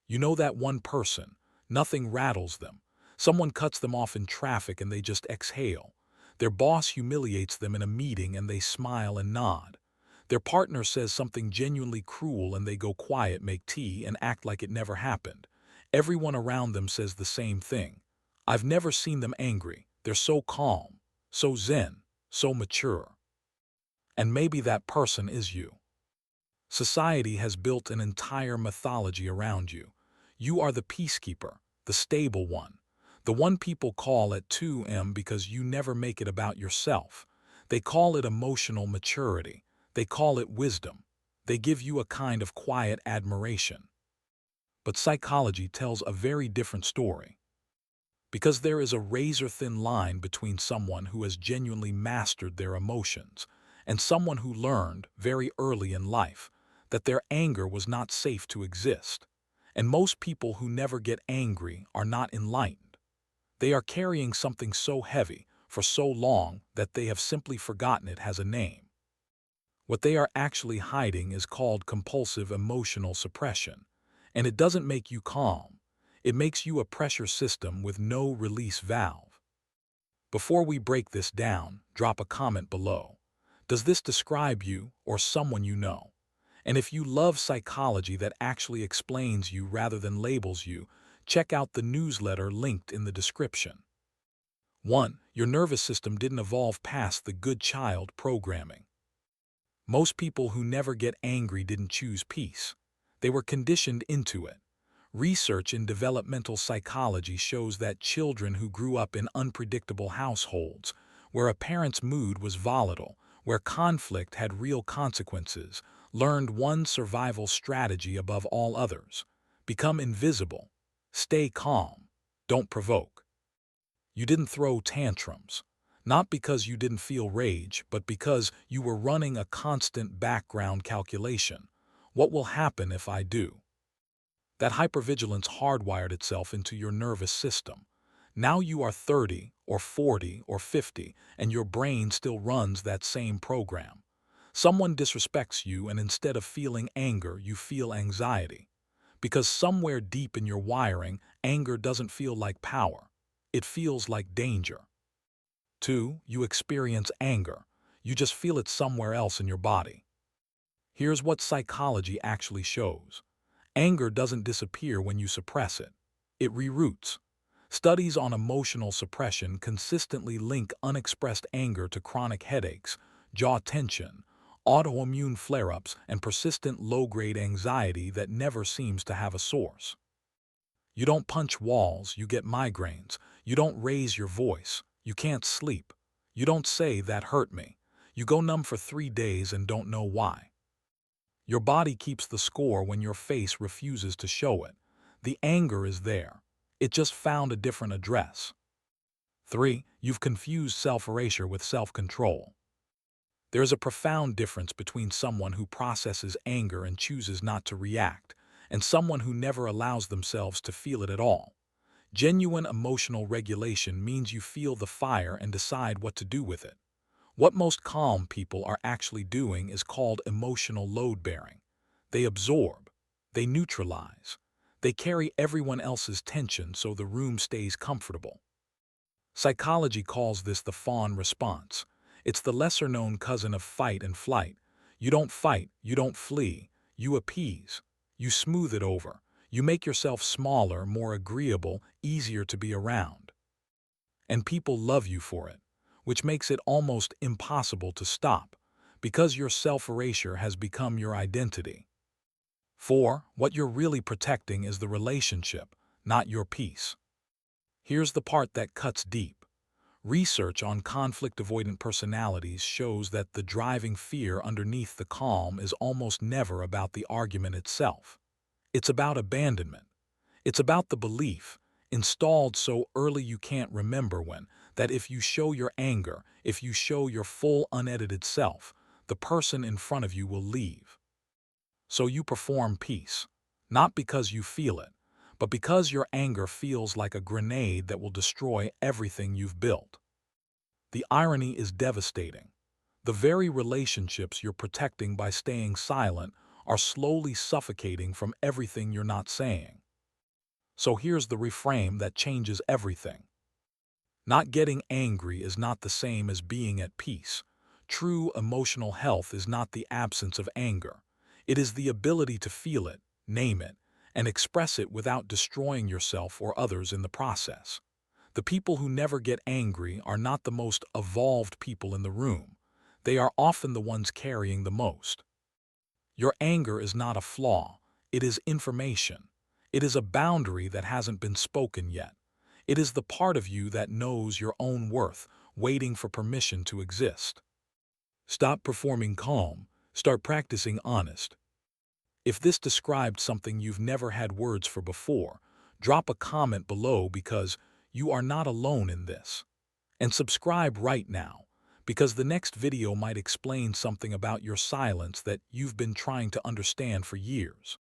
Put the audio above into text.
You know that one person, nothing rattles them. Someone cuts them off in traffic and they just exhale. Their boss humiliates them in a meeting and they smile and nod. Their partner says something genuinely cruel and they go quiet, make tea, and act like it never happened. Everyone around them says the same thing. I've never seen them angry. They're so calm, so zen, so mature. And maybe that person is you. Society has built an entire mythology around you. You are the peacekeeper, the stable one, the one people call at 2 a.m. because you never make it about yourself. They call it emotional maturity. They call it wisdom. They give you a kind of quiet admiration. But psychology tells a very different story. Because there is a razor-thin line between someone who has genuinely mastered their emotions and someone who learned, very early in life, that their anger was not safe to exist. And most people who never get angry are not enlightened. They are carrying something so heavy for so long that they have simply forgotten it has a name. What they are actually hiding is called compulsive emotional suppression, and it doesn't make you calm. It makes you a pressure system with no release valve. Before we break this down, drop a comment below. Does this describe you or someone you know? And if you love psychology that actually explains you rather than labels you, check out the newsletter linked in the description. 1. Your nervous system didn't evolve past the good child programming. Most people who never get angry didn't choose peace. They were conditioned into it. Research in developmental psychology shows that children who grew up in unpredictable households, where a parent's mood was volatile, where conflict had real consequences, learned one survival strategy above all others: become invisible, stay calm, don't provoke. You didn't throw tantrums, not because you didn't feel rage, but because you were running a constant background calculation. What will happen if I do? That hypervigilance hardwired itself into your nervous system. Now you are 30 or 40 or 50, and your brain still runs that same program. Someone disrespects you, and instead of feeling anger, you feel anxiety. Because somewhere deep in your wiring, anger doesn't feel like power. It feels like danger. 2. You experience anger. You just feel it somewhere else in your body. Here's what psychology actually shows. Anger doesn't disappear when you suppress it. It reroots. Studies on emotional suppression consistently link unexpressed anger to chronic headaches, jaw tension, autoimmune flare-ups, and persistent low-grade anxiety that never seems to have a source. You don't punch walls, you get migraines. You don't raise your voice, you can't sleep. You don't say, "That hurt me." You go numb for 3 days and don't know why. Your body keeps the score when your face refuses to show it. The anger is there. It just found a different address. 3. You've confused self-erasure with self-control. There is a profound difference between someone who processes anger and chooses not to react, and someone who never allows themselves to feel it at all. Genuine emotional regulation means you feel the fire and decide what to do with it. What most calm people are actually doing is called emotional load-bearing. They absorb. They neutralize. They carry everyone else's tension so the room stays comfortable. Psychology calls this the fawn response. It's the lesser-known cousin of fight and flight. You don't fight, you don't flee, you appease. You smooth it over. You make yourself smaller, more agreeable, easier to be around. And people love you for it, which makes it almost impossible to stop, because your self-erasure has become your identity. 4. What you're really protecting is the relationship, not your peace. Here's the part that cuts deep. Research on conflict-avoidant personalities shows that the driving fear underneath the calm is almost never about the argument itself. It's about abandonment. It's about the belief, installed so early you can't remember when, that if you show your anger, if you show your full unedited self, the person in front of you will leave. So you perform peace, not because you feel it, but because your anger feels like a grenade that will destroy everything you've built. The irony is devastating. The very relationships you're protecting by staying silent are slowly suffocating from everything you're not saying. So here's the reframe that changes everything. Not getting angry is not the same as being at peace. True emotional health is not the absence of anger. It is the ability to feel it, name it, and express it without destroying yourself or others in the process. The people who never get angry are not the most evolved people in the room. They are often the ones carrying the most. Your anger is not a flaw. It is information. It is a boundary that hasn't been spoken yet. It is the part of you that knows your own worth, waiting for permission to exist. Stop performing calm. Start practicing honest. If this described something you've never had words for before, drop a comment below because you are not alone in this. And subscribe right now, because the next video might explain something about your silence that you've been trying to understand for years.